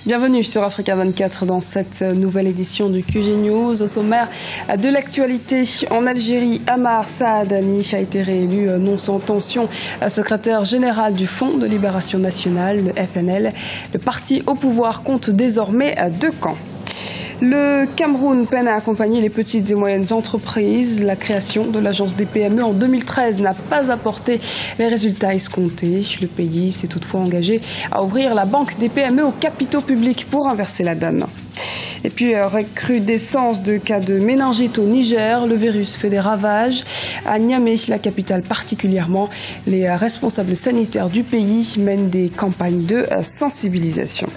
Bienvenue sur Africa 24 dans cette nouvelle édition du QG News. Au sommaire de l'actualité, en Algérie, Ammar Saadani a été réélu non sans tension secrétaire général du Front de Libération Nationale, le FNL. Le parti au pouvoir compte désormais 2 camps. Le Cameroun peine à accompagner les petites et moyennes entreprises. La création de l'agence des PME en 2013 n'a pas apporté les résultats escomptés. Le pays s'est toutefois engagé à ouvrir la banque des PME aux capitaux publics pour inverser la donne. Et puis, recrudescence de cas de méningite au Niger. Le virus fait des ravages. À Niamey, la capitale particulièrement, les responsables sanitaires du pays mènent des campagnes de sensibilisation.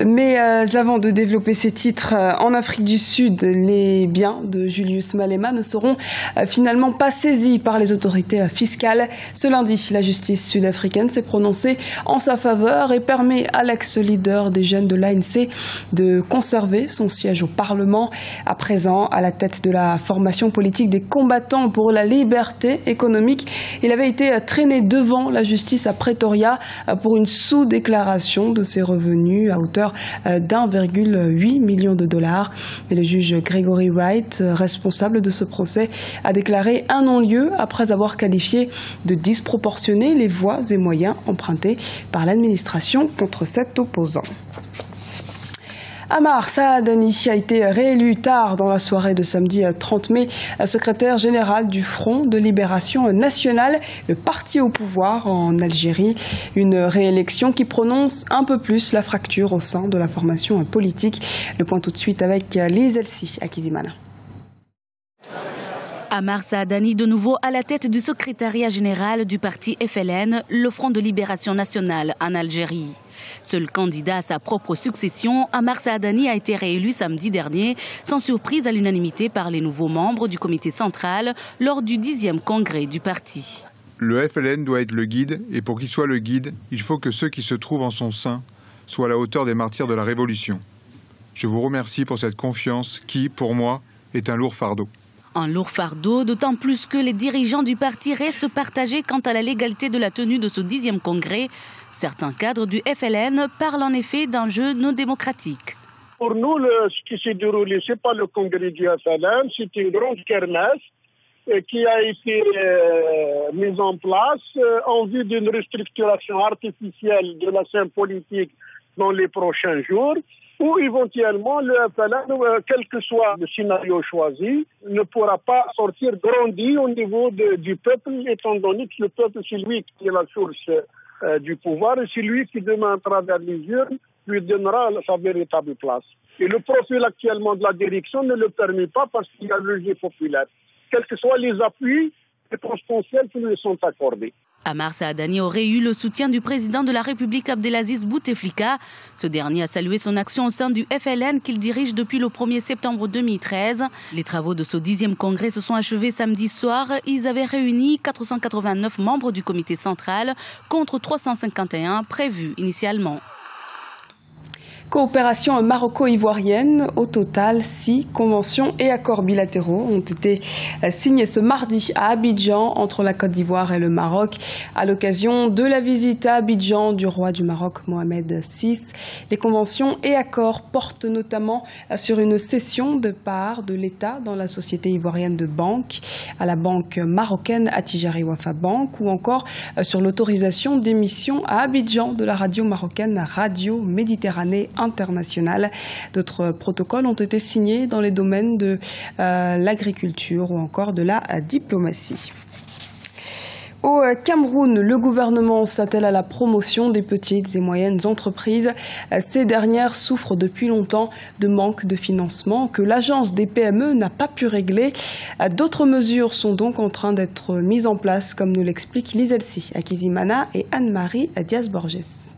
Mais avant de développer ces titres, en Afrique du Sud, les biens de Julius Malema ne seront finalement pas saisis par les autorités fiscales. Ce lundi, la justice sud-africaine s'est prononcée en sa faveur et permet à l'ex-leader des jeunes de l'ANC de conserver son siège au Parlement. À présent, à la tête de la formation politique des combattants pour la liberté économique, il avait été traîné devant la justice à Pretoria pour une sous-déclaration de ses revenus à hauteur d'1,8 million de dollars. Mais le juge Gregory Wright, responsable de ce procès, a déclaré un non-lieu après avoir qualifié de disproportionné les voies et moyens empruntés par l'administration contre cet opposant. Ammar Saadani a été réélu tard dans la soirée de samedi 30 mai, secrétaire général du Front de Libération Nationale, le parti au pouvoir en Algérie. Une réélection qui prononce un peu plus la fracture au sein de la formation politique. Le point tout de suite avec Lise Elsi à Kizimana. Ammar Saadani de nouveau à la tête du secrétariat général du parti FLN, le Front de Libération Nationale en Algérie. Seul candidat à sa propre succession, Ammar Saadani a été réélu samedi dernier, sans surprise à l'unanimité par les nouveaux membres du comité central lors du 10e congrès du parti. Le FLN doit être le guide, et pour qu'il soit le guide, il faut que ceux qui se trouvent en son sein soient à la hauteur des martyrs de la Révolution. Je vous remercie pour cette confiance qui, pour moi, est un lourd fardeau. Un lourd fardeau, d'autant plus que les dirigeants du parti restent partagés quant à la légalité de la tenue de ce 10e congrès. Certains cadres du FLN parlent en effet d'un jeu non démocratique. Pour nous, ce qui s'est déroulé, ce n'est pas le congrès du FLN, c'est une grande kermesse qui a été mise en place en vue d'une restructuration artificielle de la scène politique dans les prochains jours, ou éventuellement le FLN, quel que soit le scénario choisi, ne pourra pas sortir grandi au niveau du peuple, étant donné que le peuple, c'est lui qui est la source du pouvoir, et c'est lui qui, demain, à travers les urnes, lui donnera sa véritable place. Et le profil actuellement de la direction ne le permet pas parce qu'il y a le jeu populaire. Quels que soient les appuis potentiels qui lui sont accordés. Ammar Saadani aurait eu le soutien du président de la République Abdelaziz Bouteflika. Ce dernier a salué son action au sein du FLN qu'il dirige depuis le 1er septembre 2013. Les travaux de ce 10e congrès se sont achevés samedi soir. Ils avaient réuni 489 membres du comité central contre 351 prévus initialement. Coopération maroco-ivoirienne. Au total, 6 conventions et accords bilatéraux ont été signés ce mardi à Abidjan entre la Côte d'Ivoire et le Maroc à l'occasion de la visite à Abidjan du roi du Maroc Mohamed VI. Les conventions et accords portent notamment sur une cession de parts de l'État dans la société ivoirienne de banque à la banque marocaine Attijari Wafa Bank, ou encore sur l'autorisation d'émission à Abidjan de la radio marocaine Radio Méditerranée internationale. D'autres protocoles ont été signés dans les domaines de l'agriculture ou encore de la diplomatie. Au Cameroun, le gouvernement s'attelle à la promotion des petites et moyennes entreprises. Ces dernières souffrent depuis longtemps de manque de financement que l'agence des PME n'a pas pu régler. D'autres mesures sont donc en train d'être mises en place, comme nous l'expliquent Lise Elsi à Kizimana et Anne-Marie Diaz-Borges.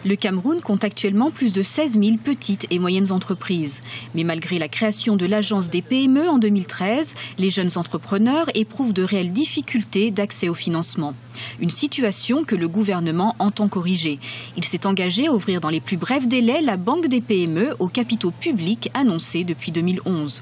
Le Cameroun compte actuellement plus de 16 000 petites et moyennes entreprises. Mais malgré la création de l'agence des PME en 2013, les jeunes entrepreneurs éprouvent de réelles difficultés d'accès au financement. Une situation que le gouvernement entend corriger. Il s'est engagé à ouvrir dans les plus brefs délais la banque des PME aux capitaux publics annoncée depuis 2011.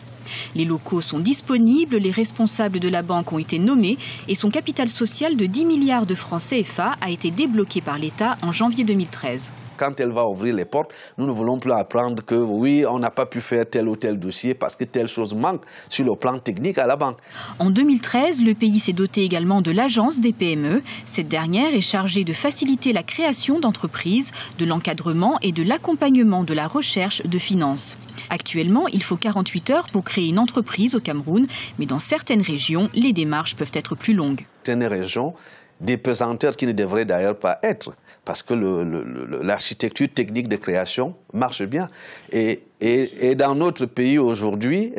Les locaux sont disponibles, les responsables de la banque ont été nommés et son capital social de 10 milliards de francs CFA a été débloqué par l'État en janvier 2013. Quand elle va ouvrir les portes, nous ne voulons plus apprendre que oui, on n'a pas pu faire tel ou tel dossier parce que telle chose manque sur le plan technique à la banque. En 2013, le pays s'est doté également de l'Agence des PME. Cette dernière est chargée de faciliter la création d'entreprises, de l'encadrement et de l'accompagnement de la recherche de finances. Actuellement, il faut 48 heures pour créer une entreprise au Cameroun, mais dans certaines régions, les démarches peuvent être plus longues. Certaines régions, des pesanteurs qui ne devraient d'ailleurs pas être, parce que l'architecture technique de création marche bien. Et dans notre pays aujourd'hui,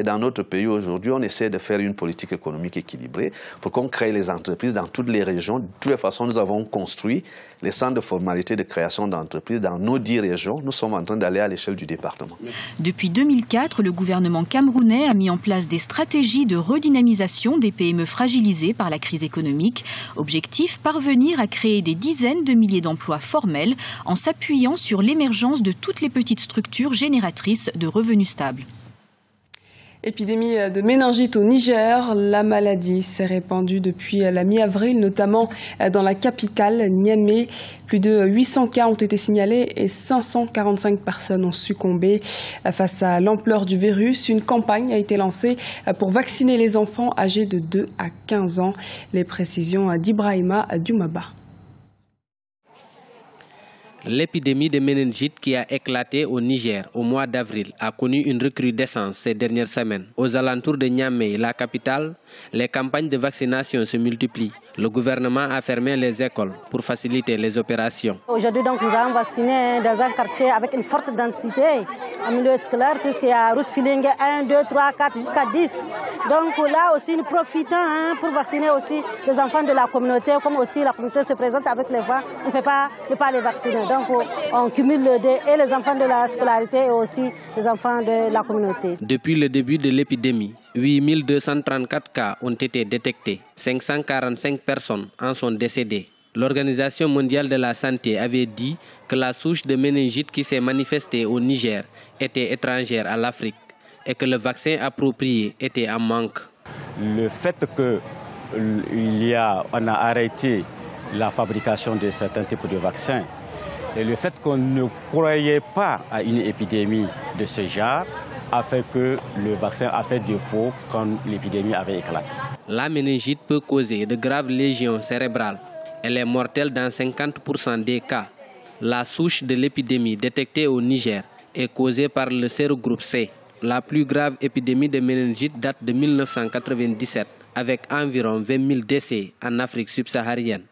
on essaie de faire une politique économique équilibrée pour qu'on crée les entreprises dans toutes les régions. De toutes les façons, nous avons construit les centres de formalité de création d'entreprises dans nos 10 régions. Nous sommes en train d'aller à l'échelle du département. Depuis 2004, le gouvernement camerounais a mis en place des stratégies de redynamisation des PME fragilisées par la crise économique. Objectif, parvenir à créer des dizaines de milliers d'emplois formels en s'appuyant sur l'émergence de toutes les petites structures génératrices de revenus stables. Épidémie de méningite au Niger. La maladie s'est répandue depuis la mi-avril, notamment dans la capitale, Niamey. Plus de 800 cas ont été signalés et 545 personnes ont succombé. Face à l'ampleur du virus, une campagne a été lancée pour vacciner les enfants âgés de 2 à 15 ans. Les précisions d'Ibrahima Dioumaba. L'épidémie de méningite qui a éclaté au Niger au mois d'avril a connu une recrudescence ces dernières semaines. Aux alentours de Niamey, la capitale, les campagnes de vaccination se multiplient. Le gouvernement a fermé les écoles pour faciliter les opérations. Aujourd'hui, donc, nous avons vacciné dans un quartier avec une forte densité en milieu scolaire, puisqu'il y a route Filingue 1, 2, 3, 4 jusqu'à 10. Donc là aussi, nous profitons pour vacciner aussi les enfants de la communauté, comme aussi la communauté se présente avec les voix, on ne peut pas les vacciner. Donc on cumule le deux, et les enfants de la scolarité et aussi les enfants de la communauté. Depuis le début de l'épidémie, 8234 cas ont été détectés. 545 personnes en sont décédées. L'Organisation mondiale de la santé avait dit que la souche de méningite qui s'est manifestée au Niger était étrangère à l'Afrique et que le vaccin approprié était en manque. Le fait qu'on a arrêté la fabrication de certains types de vaccins et le fait qu'on ne croyait pas à une épidémie de ce genre a fait que le vaccin a fait défaut quand l'épidémie avait éclaté. La méningite peut causer de graves lésions cérébrales. Elle est mortelle dans 50% des cas. La souche de l'épidémie détectée au Niger est causée par le sérogroupe C. La plus grave épidémie de méningite date de 1997, avec environ 20 000 décès en Afrique subsaharienne.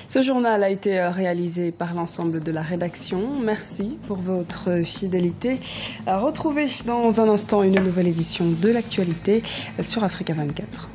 Ce journal a été réalisé par l'ensemble de la rédaction. Merci pour votre fidélité. Retrouvez dans un instant une nouvelle édition de l'actualité sur Africa 24.